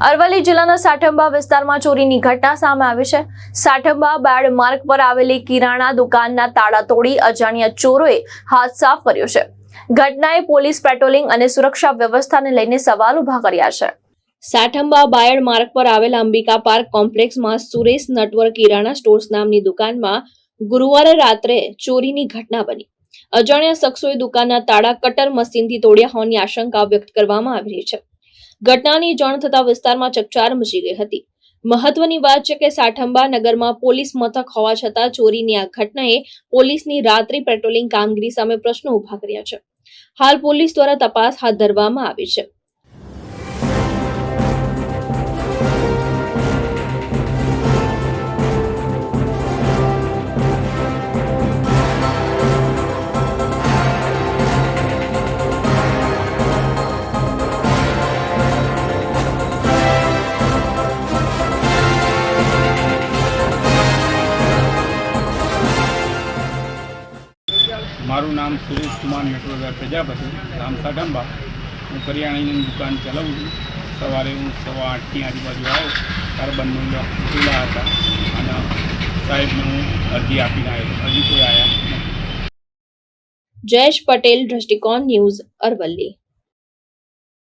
અરવલ્લી જિલ્લાના સાઠંબા વિસ્તારમાં ચોરીની ઘટના સામે આવી છે। સાઠંબા બાયડ માર્ગ પર આવેલી કિરાણા દુકાનના તાળા તોડી અજાણ્યા ચોરોએ હાથ સાફ કર્યો છે। ઘટનાએ પોલીસ પેટ્રોલિંગ અને સુરક્ષા વ્યવસ્થાને લઈને સવાલ ઉભા કર્યા છે। સાઠંબા બાયડ માર્ગ પર આવેલા અંબિકા પાર્ક કોમ્પ્લેક્સમાં સુરેશ નટવર કિરાણા સ્ટોર્સ નામની દુકાનમાં ગુરુવારે રાત્રે ચોરીની ઘટના બની। અજાણ્યા શખ્સોએ દુકાનના તાળા કટર મશીનથી તોડ્યા હોવાની આશંકા વ્યક્ત કરવામાં આવી રહી છે। ઘટનાની જાણ થતા વિસ્તારમાં ચકચાર મચી ગઈ હતી। મહત્વની વાત છે કે સાઠંબા નગરમાં પોલીસ મથક હોવા છતાં ચોરીની આ ઘટનાએ પોલીસની રાત્રિ પેટ્રોલિંગ કામગીરી સામે પ્રશ્નો ઉભા કર્યા છે। હાલ પોલીસ દ્વારા તપાસ હાથ ધરવામાં આવી છે। મારું નામ સુરેશ કુમાર નટવર પ્રજાપતિ, ગામ સાઠંબા। હું કરિયાણાની દુકાન ચલાવું છું। સવારે હું 8:15ની આજુબાજુ આવ્યો ત્યારે બંને લોક ખુલ્લા હતા અને સાહેબને હું અરજી આપીને આવ્યો। હજી કોઈ આવ્યા નથી। જયેશ પટેલ, દ્રષ્ટિકોણ ન્યૂઝ, અરવલ્લી।